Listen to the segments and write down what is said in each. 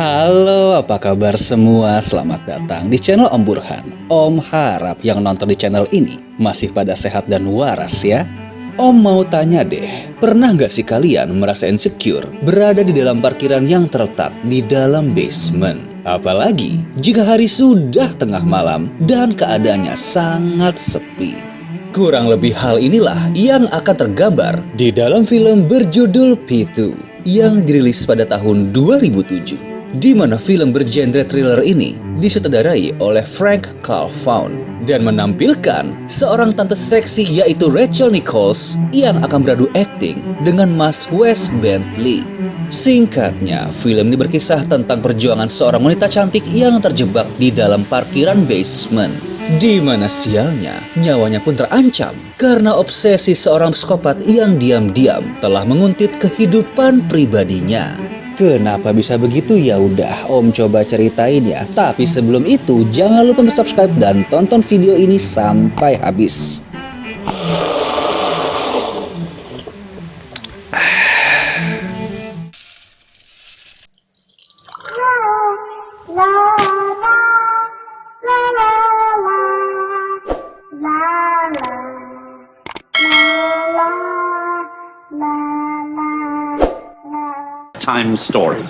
Halo, apa kabar semua? Selamat datang di channel Om Burhan. Om harap yang nonton di channel ini masih pada sehat dan waras ya. Om mau tanya deh, pernah nggak sih kalian merasa insecure berada di dalam parkiran yang terletak di dalam basement? Apalagi jika hari sudah tengah malam dan keadaannya sangat sepi. Kurang lebih hal inilah yang akan tergambar di dalam film berjudul Pitu yang dirilis pada tahun 2007. Di mana film bergenre thriller ini disutradarai oleh Frank Calfoun dan menampilkan seorang tante seksi yaitu Rachel Nichols yang akan beradu akting dengan Mas Wes Bentley. Singkatnya, film ini berkisah tentang perjuangan seorang wanita cantik yang terjebak di dalam parkiran basement. Di mana sialnya, nyawanya pun terancam karena obsesi seorang psikopat yang diam-diam telah menguntit kehidupan pribadinya. Kenapa bisa begitu? Ya udah, Om coba ceritain ya. Tapi sebelum itu, jangan lupa untuk subscribe dan tonton video ini sampai habis. Time story.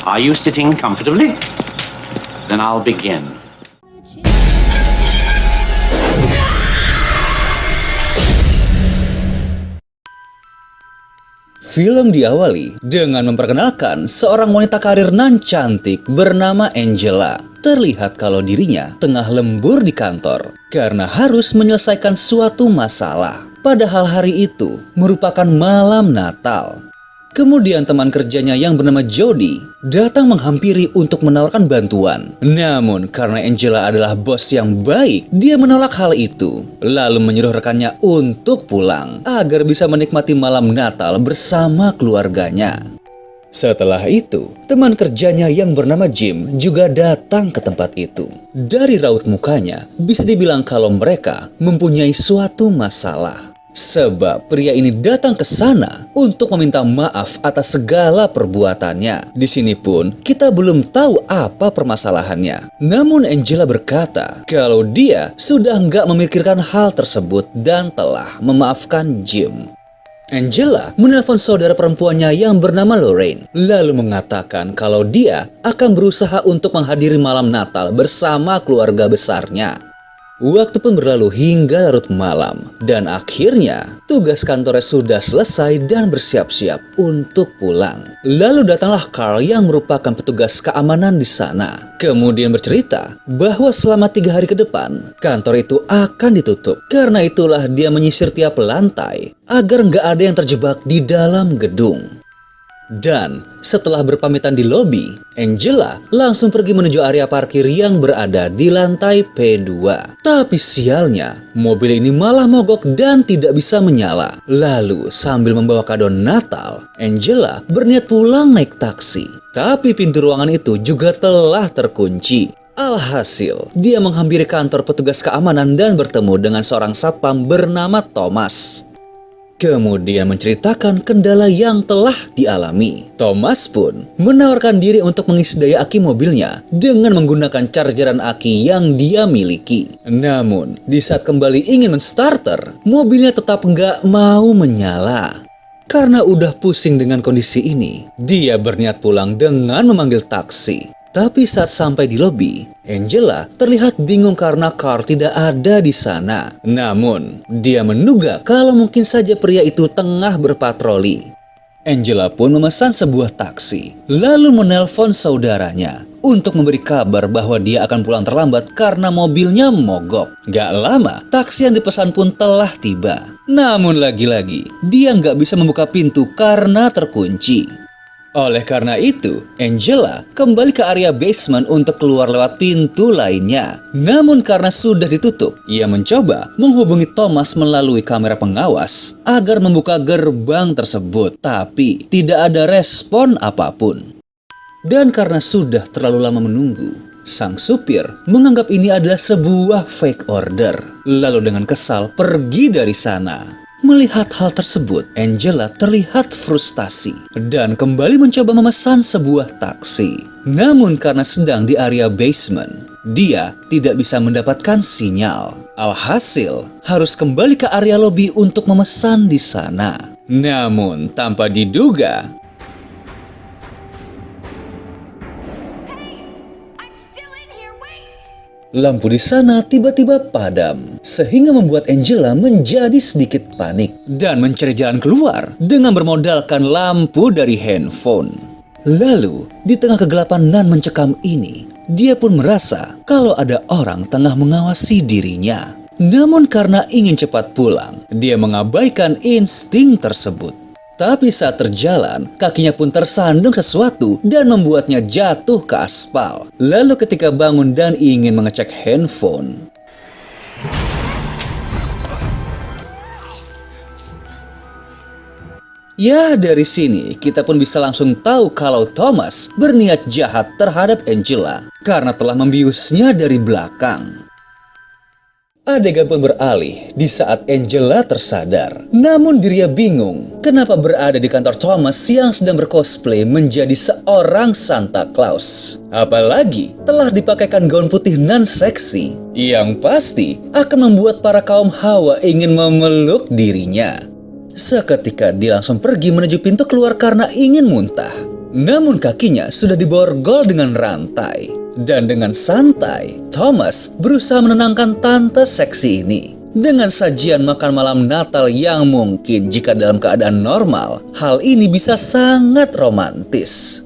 Are you sitting comfortably? Then I'll begin. Film diawali dengan memperkenalkan seorang wanita karir nan cantik bernama Angela. Terlihat kalau dirinya tengah lembur di kantor karena harus menyelesaikan suatu masalah. Padahal hari itu merupakan malam Natal. Kemudian teman kerjanya yang bernama Jody datang menghampiri untuk menawarkan bantuan. Namun karena Angela adalah bos yang baik, dia menolak hal itu. Lalu menyuruh rekannya untuk pulang agar bisa menikmati malam Natal bersama keluarganya. Setelah itu, teman kerjanya yang bernama Jim juga datang ke tempat itu. Dari raut mukanya, bisa dibilang kalau mereka mempunyai suatu masalah. Sebab pria ini datang ke sana untuk meminta maaf atas segala perbuatannya. Di sini pun kita belum tahu apa permasalahannya. Namun Angela berkata kalau dia sudah nggak memikirkan hal tersebut dan telah memaafkan Jim. Angela menelpon saudara perempuannya yang bernama Lorraine, lalu mengatakan kalau dia akan berusaha untuk menghadiri malam Natal bersama keluarga besarnya. Waktu pun berlalu hingga larut malam, dan akhirnya tugas kantornya sudah selesai dan bersiap-siap untuk pulang. Lalu datanglah Carl yang merupakan petugas keamanan di sana. Kemudian bercerita bahwa selama 3 hari ke depan, kantor itu akan ditutup. Karena itulah dia menyisir tiap lantai agar nggak ada yang terjebak di dalam gedung. Dan setelah berpamitan di lobi, Angela langsung pergi menuju area parkir yang berada di lantai P2. Tapi sialnya, mobil ini malah mogok dan tidak bisa menyala. Lalu sambil membawa kado Natal, Angela berniat pulang naik taksi. Tapi pintu ruangan itu juga telah terkunci. Alhasil, dia menghampiri kantor petugas keamanan dan bertemu dengan seorang satpam bernama Thomas. Kemudian menceritakan kendala yang telah dialami. Thomas pun menawarkan diri untuk mengisi daya aki mobilnya dengan menggunakan chargeran aki yang dia miliki. Namun, di saat kembali ingin menstarter, mobilnya tetap nggak mau menyala. Karena udah pusing dengan kondisi ini, dia berniat pulang dengan memanggil taksi. Tapi saat sampai di lobi, Angela terlihat bingung karena Carl tidak ada di sana. Namun, dia menduga kalau mungkin saja pria itu tengah berpatroli. Angela pun memesan sebuah taksi, lalu menelpon saudaranya untuk memberi kabar bahwa dia akan pulang terlambat karena mobilnya mogok. Gak lama, taksi yang dipesan pun telah tiba. Namun lagi-lagi, dia nggak bisa membuka pintu karena terkunci. Oleh karena itu, Angela kembali ke area basement untuk keluar lewat pintu lainnya. Namun karena sudah ditutup, ia mencoba menghubungi Thomas melalui kamera pengawas agar membuka gerbang tersebut. Tapi tidak ada respon apapun. Dan karena sudah terlalu lama menunggu, sang supir menganggap ini adalah sebuah fake order. Lalu dengan kesal pergi dari sana. Melihat hal tersebut, Angela terlihat frustasi dan kembali mencoba memesan sebuah taksi. Namun karena sedang di area basement, dia tidak bisa mendapatkan sinyal. Alhasil, harus kembali ke area lobi untuk memesan di sana. Namun, tanpa diduga, lampu di sana tiba-tiba padam, sehingga membuat Angela menjadi sedikit panik dan mencari jalan keluar dengan bermodalkan lampu dari handphone. Lalu, di tengah kegelapan nan mencekam ini, dia pun merasa kalau ada orang tengah mengawasi dirinya. Namun karena ingin cepat pulang, dia mengabaikan insting tersebut. Tapi saat terjalan, kakinya pun tersandung sesuatu dan membuatnya jatuh ke aspal. Lalu ketika bangun dan ingin mengecek handphone, ya, dari sini kita pun bisa langsung tahu kalau Thomas berniat jahat terhadap Angela karena telah membiusnya dari belakang. Adegan pun beralih di saat Angela tersadar. Namun dirinya bingung kenapa berada di kantor Thomas yang sedang bercosplay menjadi seorang Santa Claus. Apalagi telah dipakaikan gaun putih nan seksi yang pasti akan membuat para kaum hawa ingin memeluk dirinya. Seketika dia langsung pergi menuju pintu keluar karena ingin muntah. Namun kakinya sudah diborgol dengan rantai. Dan dengan santai, Thomas berusaha menenangkan tante seksi ini dengan sajian makan malam Natal yang mungkin jika dalam keadaan normal, hal ini bisa sangat romantis.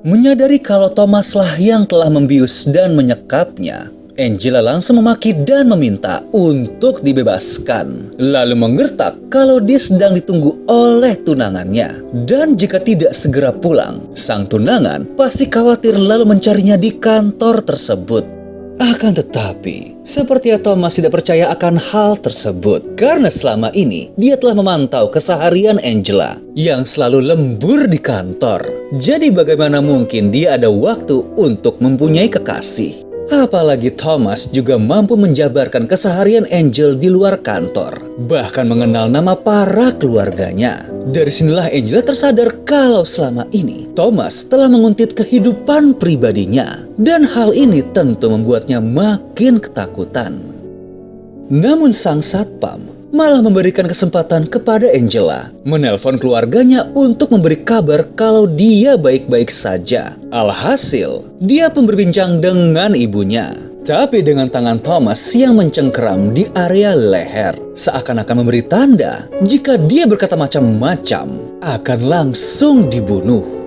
Menyadari kalau Thomaslah yang telah membius dan menyekapnya, Angela langsung memaki dan meminta untuk dibebaskan. Lalu menggertak kalau dia sedang ditunggu oleh tunangannya. Dan jika tidak segera pulang, sang tunangan pasti khawatir lalu mencarinya di kantor tersebut. Akan tetapi, sepertinya Thomas tidak percaya akan hal tersebut. Karena selama ini, dia telah memantau keseharian Angela yang selalu lembur di kantor. Jadi bagaimana mungkin dia ada waktu untuk mempunyai kekasih? Apalagi Thomas juga mampu menjabarkan keseharian Angel di luar kantor, bahkan mengenal nama para keluarganya. Dari sinilah Angela tersadar kalau selama ini Thomas telah menguntit kehidupan pribadinya, dan hal ini tentu membuatnya makin ketakutan. Namun sang satpam malah memberikan kesempatan kepada Angela menelpon keluarganya untuk memberi kabar kalau dia baik-baik saja. Alhasil, dia pun berbincang dengan ibunya. Tapi dengan tangan Thomas yang mencengkeram di area leher, seakan-akan memberi tanda jika dia berkata macam-macam akan langsung dibunuh.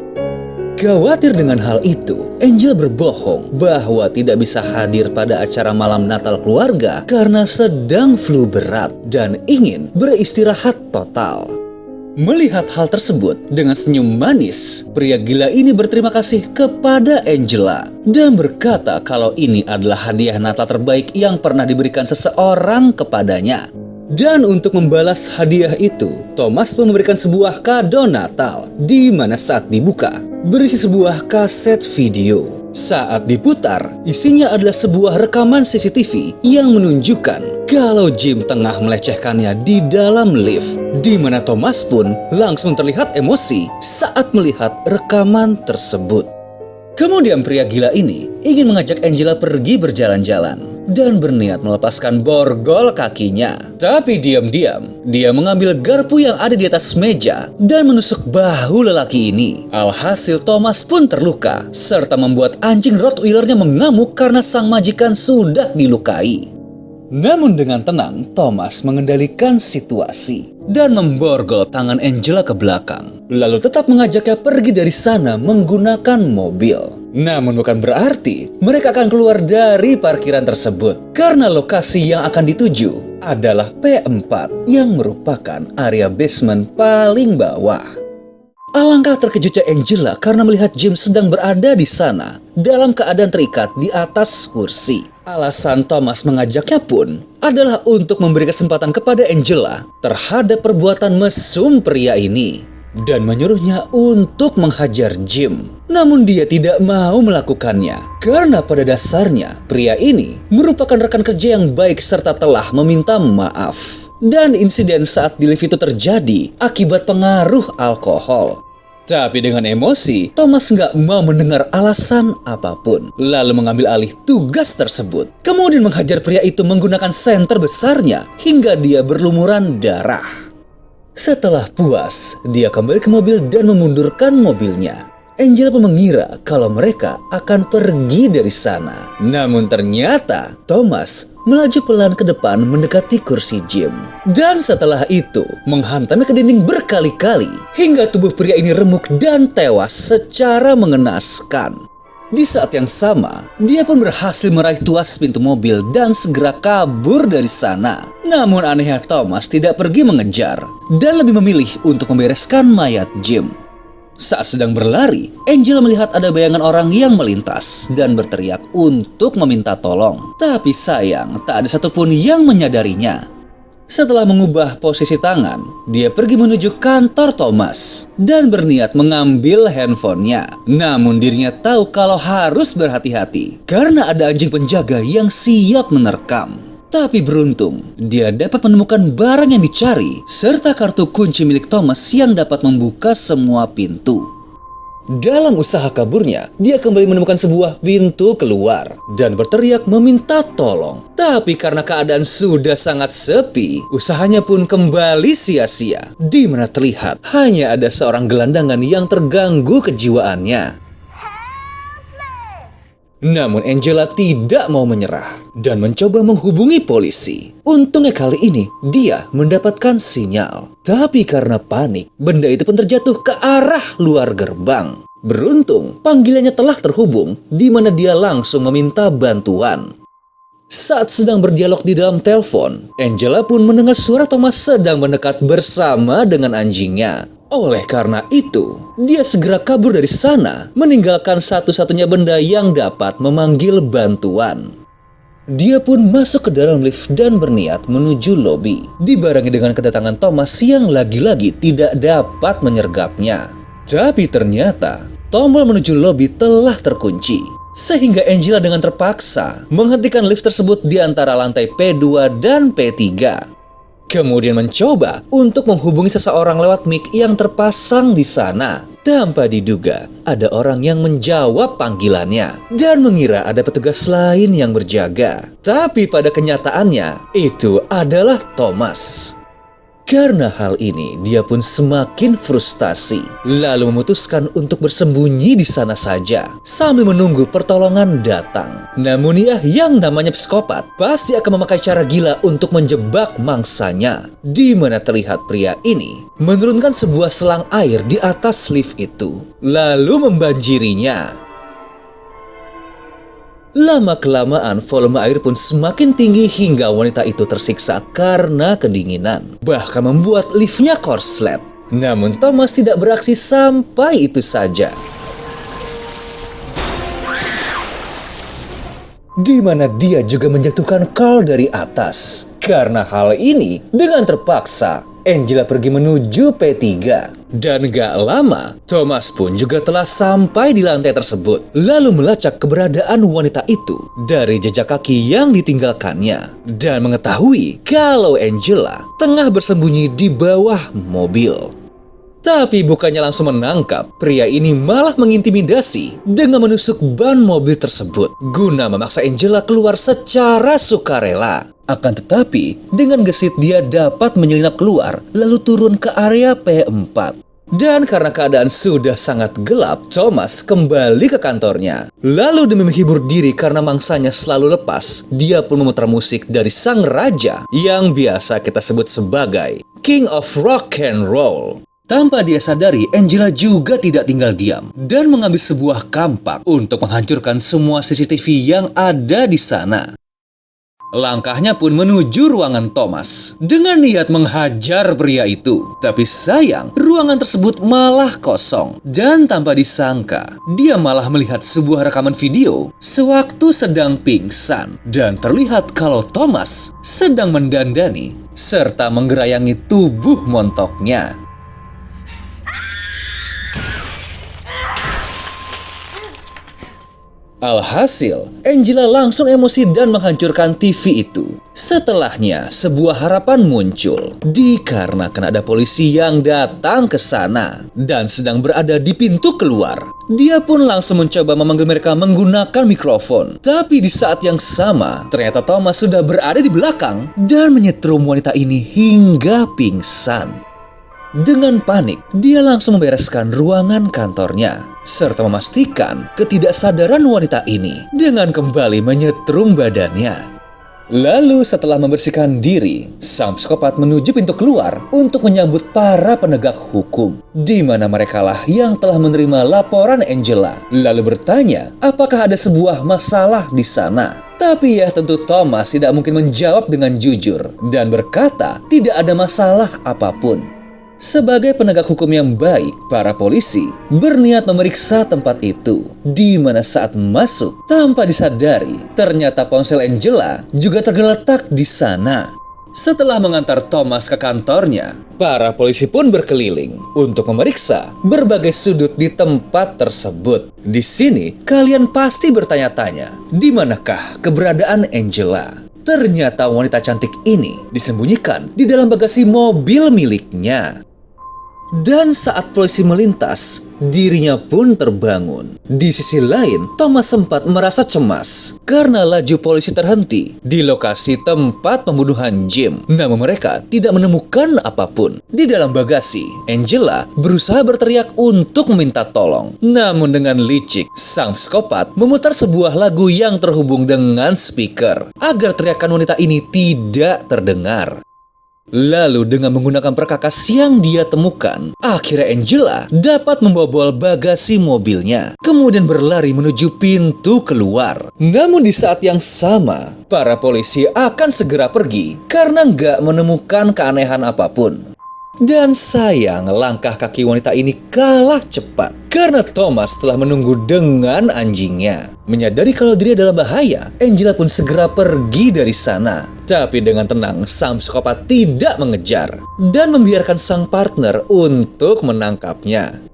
Khawatir dengan hal itu, Angel berbohong bahwa tidak bisa hadir pada acara malam Natal keluarga karena sedang flu berat dan ingin beristirahat total. Melihat hal tersebut dengan senyum manis, pria gila ini berterima kasih kepada Angela dan berkata kalau ini adalah hadiah Natal terbaik yang pernah diberikan seseorang kepadanya. Dan untuk membalas hadiah itu, Thomas memberikan sebuah kado Natal di mana saat dibuka berisi sebuah kaset video. Saat diputar, isinya adalah sebuah rekaman CCTV yang menunjukkan kalau Jim tengah melecehkannya di dalam lift, di mana Thomas pun langsung terlihat emosi saat melihat rekaman tersebut. Kemudian pria gila ini ingin mengajak Angela pergi berjalan-jalan dan berniat melepaskan borgol kakinya. Tapi diam-diam, dia mengambil garpu yang ada di atas meja dan menusuk bahu lelaki ini. Alhasil Thomas pun terluka, serta membuat anjing Rottweilernya mengamuk karena sang majikan sudah dilukai. Namun dengan tenang, Thomas mengendalikan situasi dan memborgol tangan Angela ke belakang. Lalu tetap mengajaknya pergi dari sana menggunakan mobil. Namun bukan berarti mereka akan keluar dari parkiran tersebut, karena lokasi yang akan dituju adalah P4 yang merupakan area basement paling bawah. Alangkah terkejutnya Angela karena melihat Jim sedang berada di sana dalam keadaan terikat di atas kursi. Alasan Thomas mengajaknya pun adalah untuk memberi kesempatan kepada Angela terhadap perbuatan mesum pria ini dan menyuruhnya untuk menghajar Jim. Namun dia tidak mau melakukannya karena pada dasarnya pria ini merupakan rekan kerja yang baik serta telah meminta maaf. dan insiden saat di lift itu terjadi akibat pengaruh alkohol. Tapi dengan emosi, Thomas nggak mau mendengar alasan apapun, lalu mengambil alih tugas tersebut. Kemudian menghajar pria itu menggunakan senter besarnya hingga dia berlumuran darah. Setelah puas, dia kembali ke mobil dan memundurkan mobilnya. Angela pun mengira kalau mereka akan pergi dari sana. Namun ternyata Thomas melaju pelan ke depan mendekati kursi gym. Dan setelah itu menghantamnya ke dinding berkali-kali hingga tubuh pria ini remuk dan tewas secara mengenaskan. Di saat yang sama, dia pun berhasil meraih tuas pintu mobil dan segera kabur dari sana. Namun anehnya Thomas tidak pergi mengejar dan lebih memilih untuk membereskan mayat Jim. Saat sedang berlari, Angela melihat ada bayangan orang yang melintas dan berteriak untuk meminta tolong. Tapi sayang, tak ada satupun yang menyadarinya. Setelah mengubah posisi tangan, dia pergi menuju kantor Thomas dan berniat mengambil handphonenya. Namun dirinya tahu kalau harus berhati-hati karena ada anjing penjaga yang siap menerkam. Tapi beruntung, dia dapat menemukan barang yang dicari, serta kartu kunci milik Thomas yang dapat membuka semua pintu. Dalam usaha kaburnya, dia kembali menemukan sebuah pintu keluar dan berteriak meminta tolong. Tapi karena keadaan sudah sangat sepi, usahanya pun kembali sia-sia, di mana terlihat hanya ada seorang gelandangan yang terganggu kejiwaannya. Namun Angela tidak mau menyerah dan mencoba menghubungi polisi. Untungnya kali ini dia mendapatkan sinyal. Tapi karena panik, benda itu pun terjatuh ke arah luar gerbang. Beruntung, panggilannya telah terhubung di mana dia langsung meminta bantuan. Saat sedang berdialog di dalam telepon, Angela pun mendengar suara Thomas sedang mendekat bersama dengan anjingnya. Oleh karena itu, dia segera kabur dari sana, meninggalkan satu-satunya benda yang dapat memanggil bantuan. Dia pun masuk ke dalam lift dan berniat menuju lobi, dibarengi dengan kedatangan Thomas yang lagi-lagi tidak dapat menyergapnya. Tapi ternyata, tombol menuju lobi telah terkunci, sehingga Angela dengan terpaksa menghentikan lift tersebut di antara lantai P2 dan P3. Kemudian mencoba untuk menghubungi seseorang lewat mic yang terpasang di sana. Tanpa diduga, ada orang yang menjawab panggilannya dan mengira ada petugas lain yang berjaga. Tapi pada kenyataannya, itu adalah Thomas. Karena hal ini, dia pun semakin frustasi, lalu memutuskan untuk bersembunyi di sana saja, sambil menunggu pertolongan datang. Namun ya, yang namanya psikopat pasti akan memakai cara gila untuk menjebak mangsanya. Di mana terlihat pria ini menurunkan sebuah selang air di atas lift itu, lalu membanjirinya. Lama-kelamaan volume air pun semakin tinggi hingga wanita itu tersiksa karena kedinginan. Bahkan membuat liftnya korslet. Namun Thomas tidak beraksi sampai itu saja. Di mana dia juga menjatuhkan Carl dari atas. Karena hal ini, dengan terpaksa, Angela pergi menuju P3. Dan gak lama, Thomas pun juga telah sampai di lantai tersebut, lalu melacak keberadaan wanita itu dari jejak kaki yang ditinggalkannya, dan mengetahui kalau Angela tengah bersembunyi di bawah mobil. Tapi bukannya langsung menangkap, pria ini malah mengintimidasi dengan menusuk ban mobil tersebut, guna memaksa Angela keluar secara sukarela. Akan tetapi, dengan gesit dia dapat menyelinap keluar, lalu turun ke area P4. Dan karena keadaan sudah sangat gelap, Thomas kembali ke kantornya. Lalu demi menghibur diri karena mangsanya selalu lepas, dia pun memutar musik dari sang raja yang biasa kita sebut sebagai King of Rock and Roll. Tanpa dia sadari, Angela juga tidak tinggal diam dan mengambil sebuah kampak untuk menghancurkan semua CCTV yang ada di sana. Langkahnya pun menuju ruangan Thomas dengan niat menghajar pria itu. Tapi sayang, ruangan tersebut malah kosong. Dan tanpa disangka, dia malah melihat sebuah rekaman video sewaktu sedang pingsan. Dan terlihat kalau Thomas sedang mendandani serta menggerayangi tubuh montoknya. Alhasil, Angela langsung emosi dan menghancurkan TV itu. Setelahnya, sebuah harapan muncul dikarenakan ada polisi yang datang ke sana dan sedang berada di pintu keluar. Dia pun langsung mencoba memanggil mereka menggunakan mikrofon. Tapi di saat yang sama, ternyata Thomas sudah berada di belakang dan menyetrum wanita ini hingga pingsan. Dengan panik, dia langsung membereskan ruangan kantornya, serta memastikan ketidaksadaran wanita ini dengan kembali menyetrum badannya. Lalu setelah membersihkan diri, sang psikopat menuju pintu keluar untuk menyambut para penegak hukum, di mana merekalah yang telah menerima laporan Angela, lalu bertanya apakah ada sebuah masalah di sana. Tapi ya tentu Thomas tidak mungkin menjawab dengan jujur dan berkata tidak ada masalah apapun. Sebagai penegak hukum yang baik, para polisi berniat memeriksa tempat itu, di mana saat masuk tanpa disadari, ternyata ponsel Angela juga tergeletak di sana. Setelah mengantar Thomas ke kantornya, para polisi pun berkeliling untuk memeriksa berbagai sudut di tempat tersebut. Di sini, kalian pasti bertanya-tanya, di manakah keberadaan Angela? Ternyata wanita cantik ini disembunyikan di dalam bagasi mobil miliknya. Dan saat polisi melintas, dirinya pun terbangun. Di sisi lain, Thomas sempat merasa cemas karena laju polisi terhenti di lokasi tempat pembunuhan Jim. Namun mereka tidak menemukan apapun. Di dalam bagasi, Angela berusaha berteriak untuk meminta tolong. Namun dengan licik, sang psikopat memutar sebuah lagu yang terhubung dengan speaker agar teriakan wanita ini tidak terdengar. Lalu dengan menggunakan perkakas yang dia temukan, akhirnya Angela dapat membobol bagasi mobilnya, kemudian berlari menuju pintu keluar. Namun di saat yang sama, para polisi akan segera pergi karena nggak menemukan keanehan apapun. Dan sayang, langkah kaki wanita ini kalah cepat karena Thomas telah menunggu dengan anjingnya. Menyadari kalau dirinya dalam bahaya, Angela pun segera pergi dari sana. Tapi dengan tenang, sang psikopat tidak mengejar dan membiarkan sang partner untuk menangkapnya.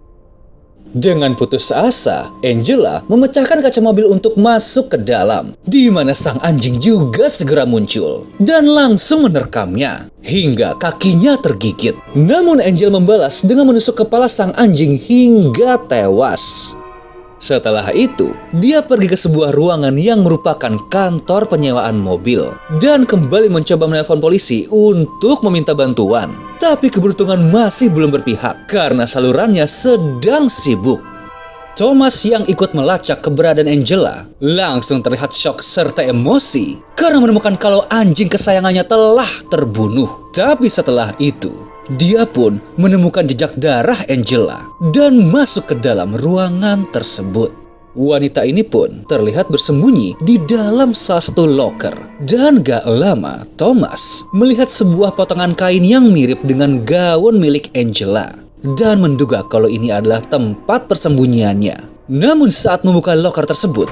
Dengan putus asa, Angela memecahkan kaca mobil untuk masuk ke dalam, di mana sang anjing juga segera muncul dan langsung menerkamnya hingga kakinya tergigit. Namun Angela membalas dengan menusuk kepala sang anjing hingga tewas. Setelah itu, dia pergi ke sebuah ruangan yang merupakan kantor penyewaan mobil dan kembali mencoba menelpon polisi untuk meminta bantuan. Tapi keberuntungan masih belum berpihak karena salurannya sedang sibuk. Thomas yang ikut melacak keberadaan Angela langsung terlihat syok serta emosi karena menemukan kalau anjing kesayangannya telah terbunuh. Tapi setelah itu, dia pun menemukan jejak darah Angela dan masuk ke dalam ruangan tersebut. Wanita ini pun terlihat bersembunyi di dalam salah satu loker. Dan gak lama, Thomas melihat sebuah potongan kain yang mirip dengan gaun milik Angela dan menduga kalau ini adalah tempat persembunyiannya. Namun saat membuka loker tersebut,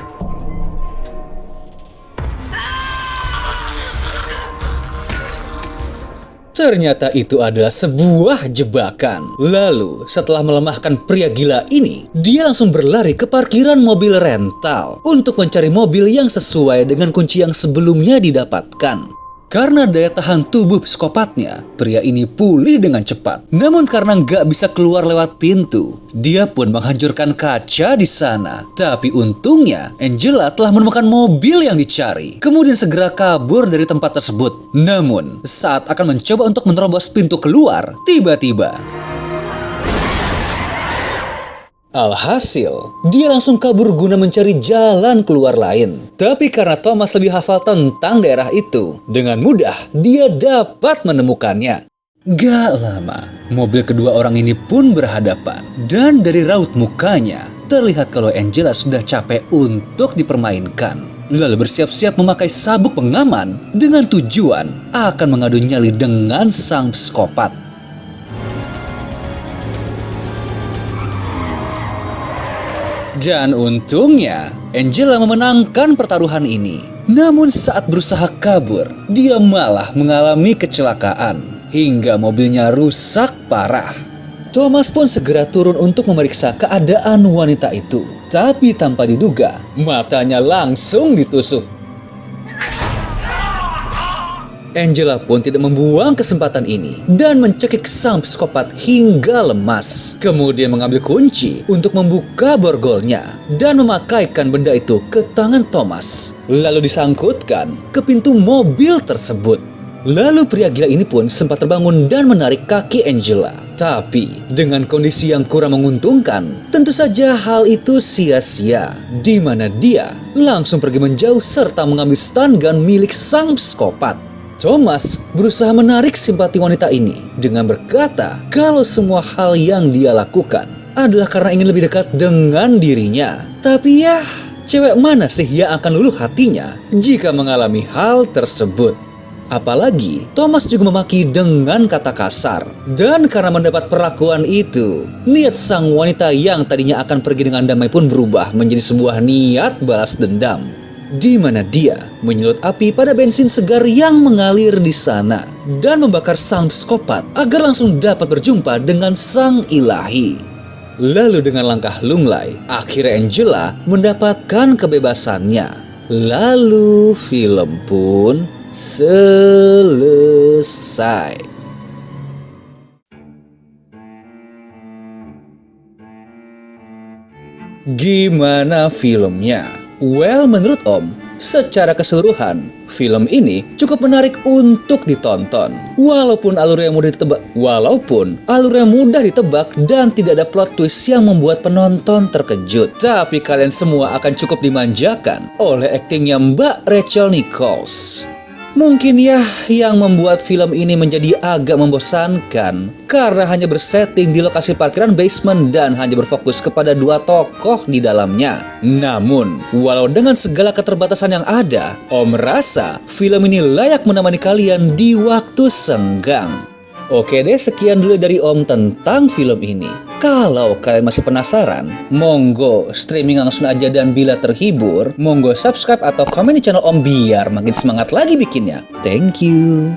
ternyata itu adalah sebuah jebakan. Lalu, setelah melemahkan pria gila ini, dia langsung berlari ke parkiran mobil rental untuk mencari mobil yang sesuai dengan kunci yang sebelumnya didapatkan. Karena daya tahan tubuh psikopatnya, pria ini pulih dengan cepat. Namun karena nggak bisa keluar lewat pintu, dia pun menghancurkan kaca di sana. Tapi untungnya, Angela telah menemukan mobil yang dicari, kemudian segera kabur dari tempat tersebut. Namun, saat akan mencoba untuk menerobos pintu keluar, tiba-tiba alhasil, dia langsung kabur guna mencari jalan keluar lain. Tapi karena Thomas lebih hafal tentang daerah itu, dengan mudah dia dapat menemukannya. Gak lama, mobil kedua orang ini pun berhadapan. Dan dari raut mukanya, terlihat kalau Angela sudah capek untuk dipermainkan. Lalu bersiap-siap memakai sabuk pengaman dengan tujuan akan mengadu nyali dengan sang psikopat. Dan untungnya, Angela memenangkan pertaruhan ini. Namun saat berusaha kabur, dia malah mengalami kecelakaan hingga mobilnya rusak parah. Thomas pun segera turun untuk memeriksa keadaan wanita itu. Tapi tanpa diduga, matanya langsung ditusuk. Angela pun tidak membuang kesempatan ini dan mencekik sang psikopat hingga lemas. Kemudian mengambil kunci untuk membuka borgolnya dan memakaikan benda itu ke tangan Thomas. Lalu disangkutkan ke pintu mobil tersebut. Lalu pria gila ini pun sempat terbangun dan menarik kaki Angela. Tapi dengan kondisi yang kurang menguntungkan, tentu saja hal itu sia-sia. Di mana dia langsung pergi menjauh serta mengambil stun gun milik sang psikopat. Thomas berusaha menarik simpati wanita ini dengan berkata kalau semua hal yang dia lakukan adalah karena ingin lebih dekat dengan dirinya. Tapi ya, cewek mana sih yang akan luluh hatinya jika mengalami hal tersebut? Apalagi Thomas juga memaki dengan kata kasar. Dan karena mendapat perlakuan itu, niat sang wanita yang tadinya akan pergi dengan damai pun berubah menjadi sebuah niat balas dendam. Di mana dia menyulut api pada bensin segar yang mengalir di sana dan membakar sang psikopat agar langsung dapat berjumpa dengan sang ilahi. Lalu dengan langkah lunglai, akhirnya Angela mendapatkan kebebasannya. Lalu film pun selesai. Gimana filmnya? Well, menurut Om, secara keseluruhan, film ini cukup menarik untuk ditonton. Walaupun alurnya mudah ditebak dan tidak ada plot twist yang membuat penonton terkejut. Tapi kalian semua akan cukup dimanjakan oleh aktingnya Mbak Rachel Nichols. Mungkin ya yang membuat film ini menjadi agak membosankan karena hanya bersetting di lokasi parkiran basement dan hanya berfokus kepada dua tokoh di dalamnya. Namun, walau dengan segala keterbatasan yang ada, Om rasa film ini layak menemani kalian di waktu senggang. Oke deh, sekian dulu dari Om tentang film ini. Kalau kalian masih penasaran, monggo streaming langsung aja, dan bila terhibur, monggo subscribe atau komen di channel Om biar makin semangat lagi bikinnya. Thank you.